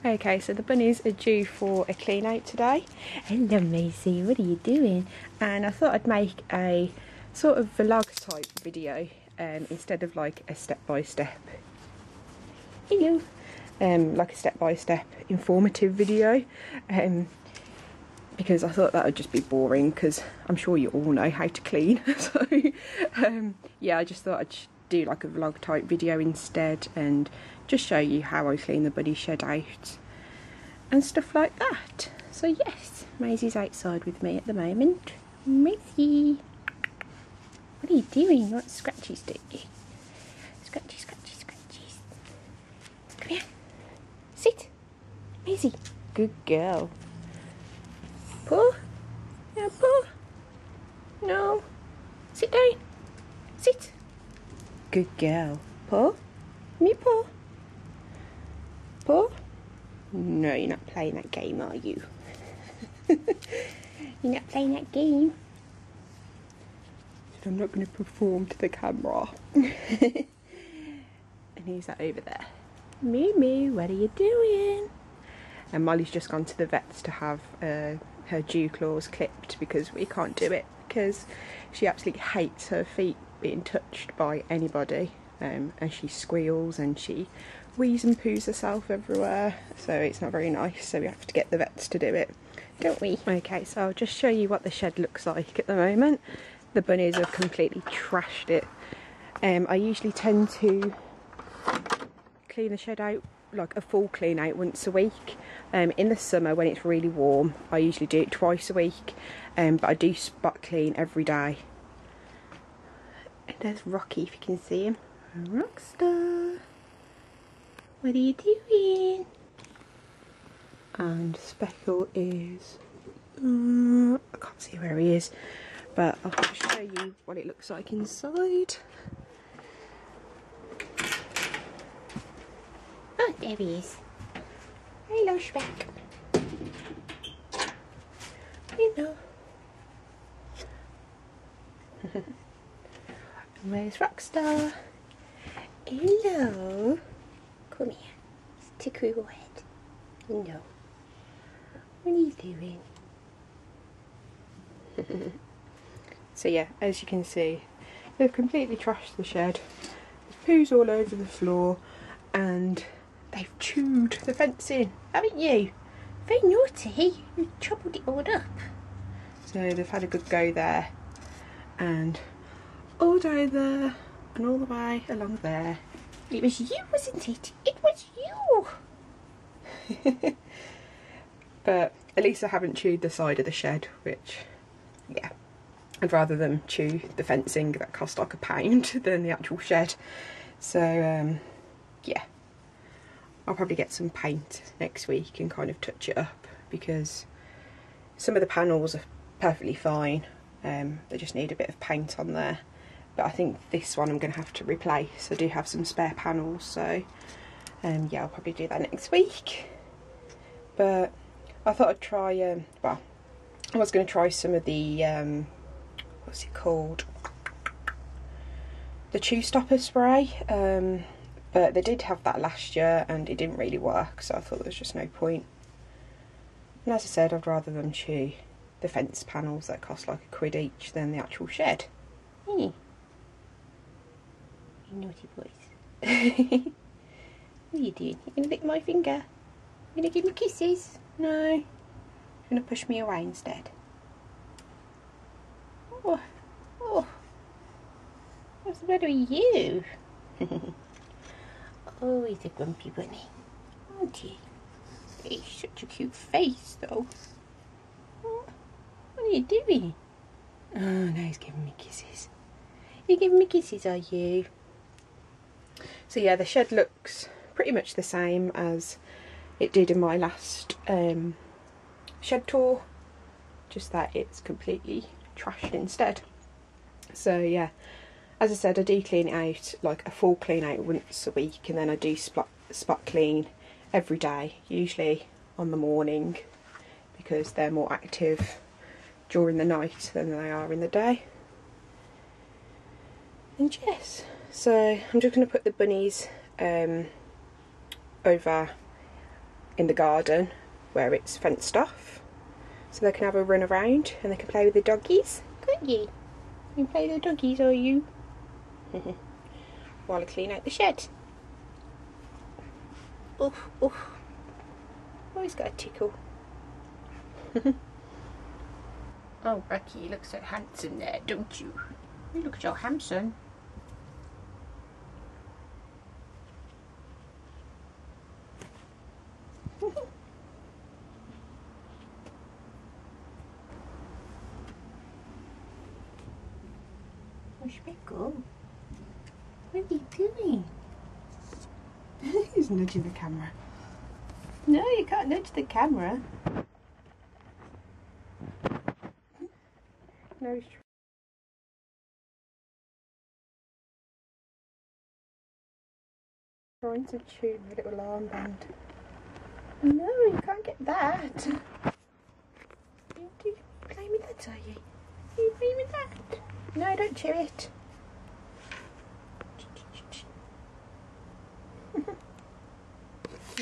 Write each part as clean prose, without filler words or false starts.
Okay, so the bunnies are due for a clean out today. Hello Maisie, what are you doing? And I thought I'd make a sort of vlog type video instead of like a step-by-step. Hello. Like a step-by-step informative video. Because I thought that would just be boring, because I'm sure you all know how to clean. So yeah, I just thought I'd do like a vlog type video instead and just show you how I clean the bunny shed out and stuff like that. So yes, Maisie's outside with me at the moment. Maisie, what are you doing? You want scratchies, don't you? Scratchies, scratchies, scratchies. Come here. Sit. Maisie, good girl. Paw? Yeah, paw. No. Sit down. Sit. Good girl. Paw? Me paw. Paw? No, you're not playing that game, are you? You're not playing that game. I'm not going to perform to the camera. And who's that over there? Moo, what are you doing? And Molly's just gone to the vets to have her dew claws clipped because we can't do it because she absolutely hates her feet being touched by anybody, and she squeals and she wheezes and poos herself everywhere, so it's not very nice, so we have to get the vets to do it, don't we? Okay, so I'll just show you what the shed looks like at the moment. The bunnies have completely trashed it. I usually tend to clean the shed out, like a full clean out, once a week. In the summer when it's really warm I usually do it twice a week, but I do spot clean every day. And there's Rocky, if you can see him. Rockstar, what are you doing? And Speckle is I can't see where he is, but I'll just show you what it looks like inside. Oh, there he is. Hello, Speck. Hello. Where's Rockstar? Hello. Come here. Stick your head. No. What are you doing? So yeah, as you can see, they've completely trashed the shed. There's poos all over the floor, and they've chewed the fencing, haven't you? Very naughty. You've troubled it all up. So they've had a good go there, and all down there, and all the way along there. It was you, wasn't it? It was you! But at least I haven't chewed the side of the shed, which, yeah, I'd rather them chew the fencing that cost like £1 than the actual shed. So yeah, I'll probably get some paint next week and kind of touch it up, because some of the panels are perfectly fine, they just need a bit of paint on there. But I think this one I'm going to have to replace. I do have some spare panels, so yeah, I'll probably do that next week. But I thought I'd try, well, I was going to try some of the, what's it called? The chew stopper spray, but they did have that last year and it didn't really work, so I thought there was just no point. And as I said, I'd rather them chew the fence panels that cost like £1 each than the actual shed. You naughty boys. What are you doing? You're going to lick my finger? You're going to give me kisses? No. You're going to push me away instead. Oh, oh. What's the matter with you? Oh, he's a grumpy bunny, aren't he? He's such a cute face, though. Oh, what are you doing? Oh, now he's giving me kisses. You're giving me kisses, are you? So yeah, the shed looks pretty much the same as it did in my last shed tour, just that it's completely trashed instead. So yeah, as I said, I do clean it out, like a full clean out once a week, and then I do spot clean every day, usually on the morning, because they're more active during the night than they are in the day. And yes, so I'm just going to put the bunnies over in the garden where it's fenced off, so they can have a run around and they can play with the doggies, can't you? You can play with the doggies, are you? While I clean out the shed. Oof, oof. Oh, he's got a tickle. Oh, Becky, you look so handsome there, don't you? You look so handsome. Oh, Speckle, what are you doing? He's nudging the camera. No, you can't nudge the camera. No, he's trying to chew my little armband. No, you can't get that. You playing with that, are you? Are you playing with that? No, don't chew it.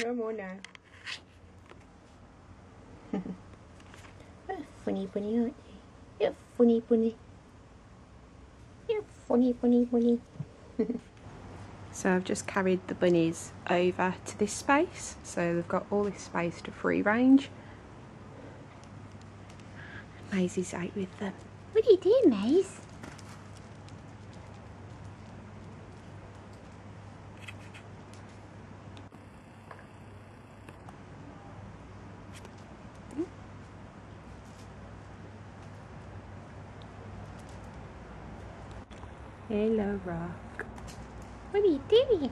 No more now. Funny bunny, aren't you? You're funny bunny. You're funny bunny bunny. So I've just carried the bunnies over to this space, so they've got all this space to free range. Maisie's out with them. What are you doing, Maise? Hello, Rock. What are you doing?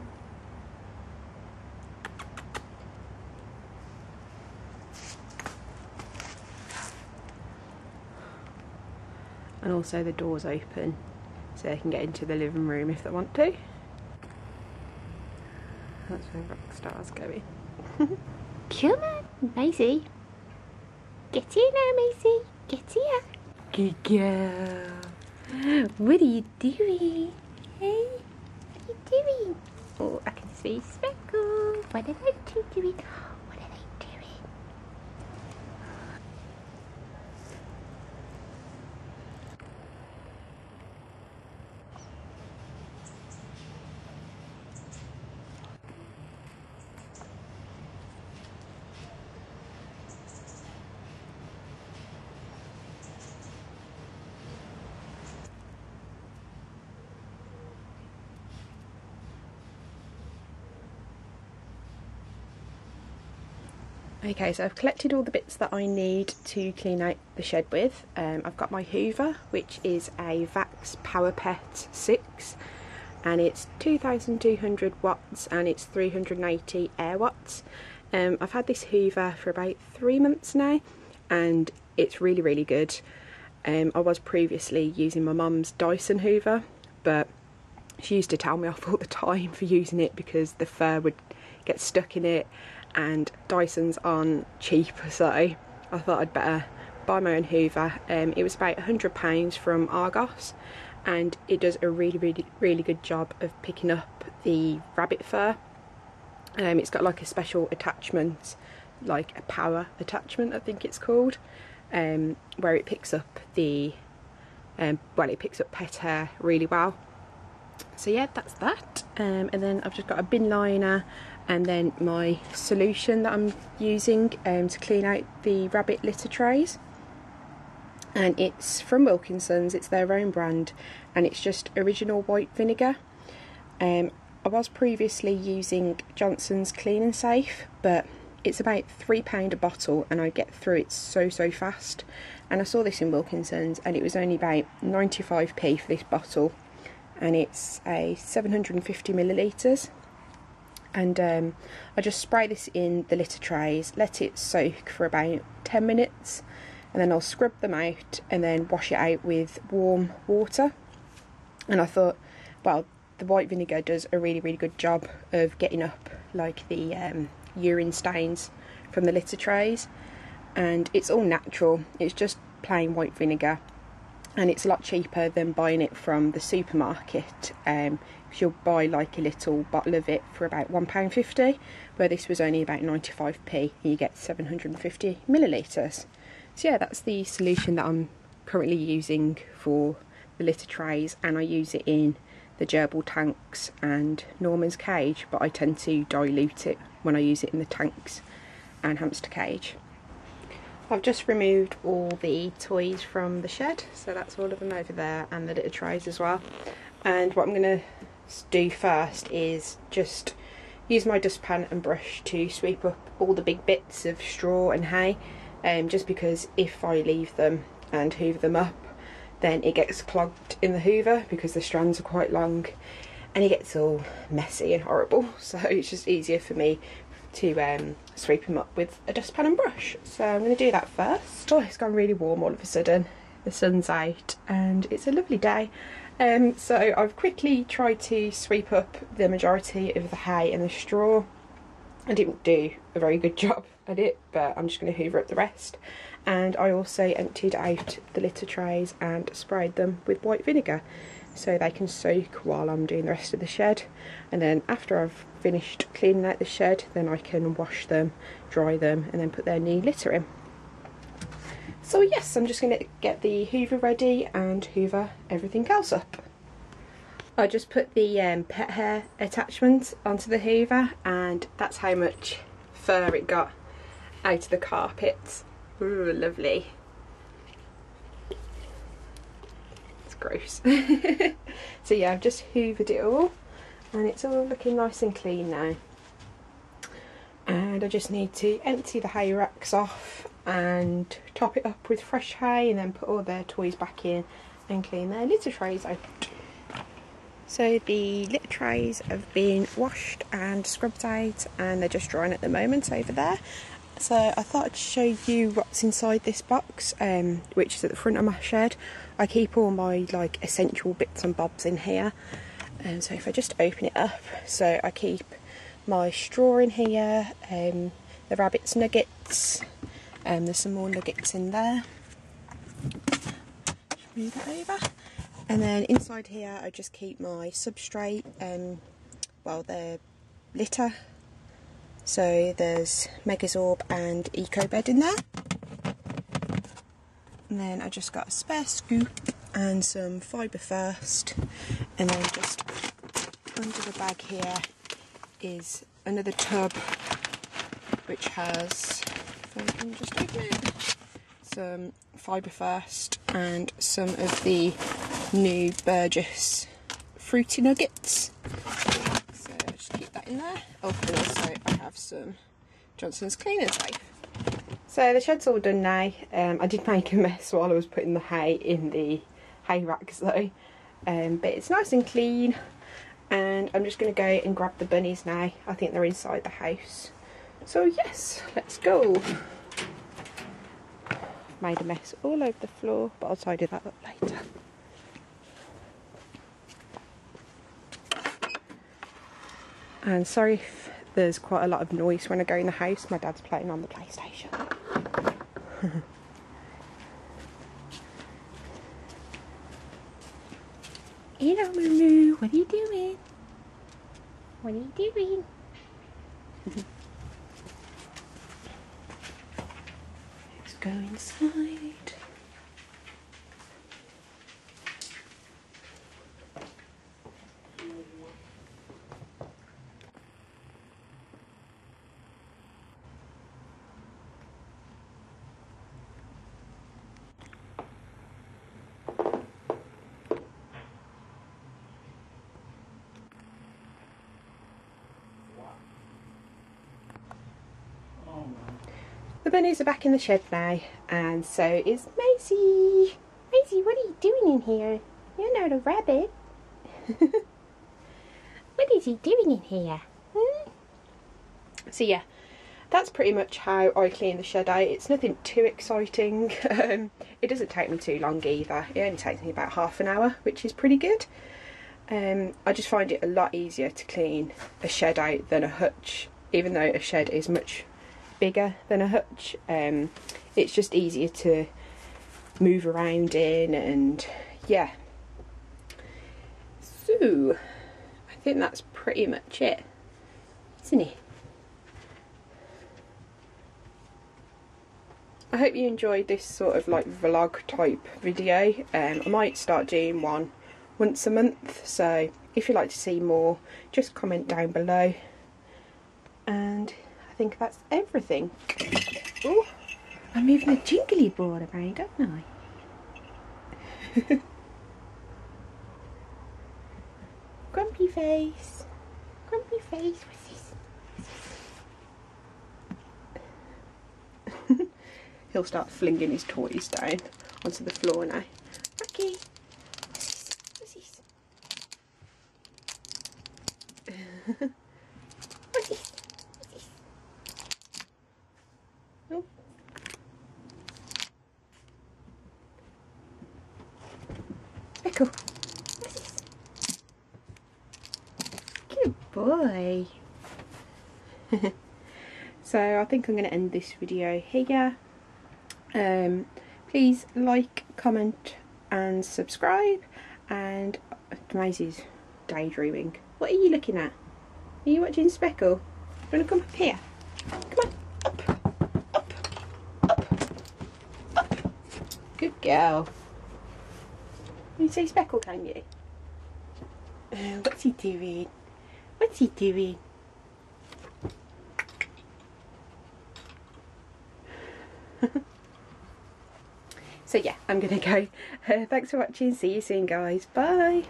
And also the door's open, so they can get into the living room if they want to. That's where Rockstar's going. Come on, Maisie. Get here now, Maisie. Get here. Good girl. What are you doing? Hey? What are you doing? Oh, I can see Speckle. What are they two doing? What are they doing? Okay, so I've collected all the bits that I need to clean out the shed with. I've got my Hoover, which is a Vax Power Pet 6, and it's 2,200 watts and it's 380 air watts. I've had this Hoover for about 3 months now, and it's really, really good. I was previously using my mum's Dyson Hoover, but she used to tell me off all the time for using it because the fur would get stuck in it, and Dysons aren't cheap, so I thought I'd better buy my own Hoover. It was about £100 from Argos, and it does a really good job of picking up the rabbit fur. It's got like a special attachment, like a power attachment I think it's called, where it picks up the well, it picks up pet hair really well. So yeah, that's that. And then I've just got a bin liner and then my solution that I'm using to clean out the rabbit litter trays. And it's from Wilkinson's, it's their own brand, and it's just original white vinegar. I was previously using Johnson's Clean and Safe, but it's about £3 a bottle and I get through it so fast. And I saw this in Wilkinson's and it was only about 95p for this bottle, and it's a 750 millilitres. And I just spray this in the litter trays, let it soak for about 10 minutes, and then I'll scrub them out and then wash it out with warm water. And I thought, well, the white vinegar does a really good job of getting up like the urine stains from the litter trays, and it's all natural. It's just plain white vinegar, and it's a lot cheaper than buying it from the supermarket. You'll buy like a little bottle of it for about £1.50, where this was only about 95p, and you get 750 millilitres. So yeah, that's the solution that I'm currently using for the litter trays, and I use it in the gerbil tanks and Norman's cage, but I tend to dilute it when I use it in the tanks and hamster cage. I've just removed all the toys from the shed, so that's all of them over there, and the litter trays as well. And what I'm going to do first is just use my dustpan and brush to sweep up all the big bits of straw and hay, just because if I leave them and hoover them up, then it gets clogged in the hoover because the strands are quite long and it gets all messy and horrible. So it's just easier for me to sweep them up with a dustpan and brush. So I'm going to do that first. Oh, it's gone really warm all of a sudden. The sun's out and it's a lovely day. So I've quickly tried to sweep up the majority of the hay and the straw. I didn't do a very good job at it, but I'm just going to hoover up the rest. And I also emptied out the litter trays and sprayed them with white vinegar so they can soak while I'm doing the rest of the shed. And then after I've finished cleaning out the shed, then I can wash them, dry them, and then put their new litter in. So yes, I'm just going to get the hoover ready and hoover everything else up. I just put the pet hair attachment onto the hoover, and that's how much fur it got out of the carpet. Ooh, lovely. It's gross. So yeah, I've just hoovered it all and it's all looking nice and clean now. And I just need to empty the hay racks off and top it up with fresh hay, and then put all their toys back in and clean their litter trays out. So the litter trays have been washed and scrubbed out, and they're just drying at the moment over there. So I thought I'd show you what's inside this box, which is at the front of my shed. I keep all my like essential bits and bobs in here. And so if I just open it up, so I keep my straw in here, the rabbit's nuggets, there's some more nuggets in there. Just move that over. And then inside here I just keep my substrate, well, the litter. So there's Megazorb and EcoBed in there. And then I just got a spare scoop and some Fibre First. And then just under the bag here is another tub which has, if I can just open it, some Fibre First and some of the new Burgess fruity nuggets. So just keep that in there. Oh, and also I have some Johnson's Cleaner Tape. So the shed's all done now. I did make a mess while I was putting the hay in the hay racks though, but it's nice and clean. And I'm just going to go and grab the bunnies now. I think they're inside the house. So yes, let's go. Made a mess all over the floor, but I'll tidy that up later. And sorry if there's quite a lot of noise when I go in the house. My dad's playing on the PlayStation. Hello, Moo. What are you doing? What are you doing? Let's go inside. The bunnies are back in the shed now, and so is Maisie. Maisie, what are you doing in here? You're not a rabbit. What is he doing in here? So yeah, that's pretty much how I clean the shed out. It's nothing too exciting. It doesn't take me too long either. It only takes me about half an hour, which is pretty good. I just find it a lot easier to clean a shed out than a hutch, even though a shed is much bigger than a hutch. It's just easier to move around in, and yeah. So I think that's pretty much it, isn't it? I hope you enjoyed this sort of like vlog type video. I might start doing one once a month, so if you'd like to see more, just comment down below. And I think that's everything. Oh, I'm moving the jingly board around, aren't I? Grumpy face. Grumpy face. What's this? He'll start flinging his toys down onto the floor now. Okay. What's this? What's this? What's this? What's this? Oh. Speckle. What's this? Good boy. So I think I'm going to end this video here. Please like, comment and subscribe. And Maisie's daydreaming. What are you looking at? Are you watching Speckle? Do you want to come up here? Come on, up, up. Good girl. You say Speckle, can you? What's he doing? What's he doing? So yeah, I'm gonna go. Thanks for watching. See you soon, guys. Bye.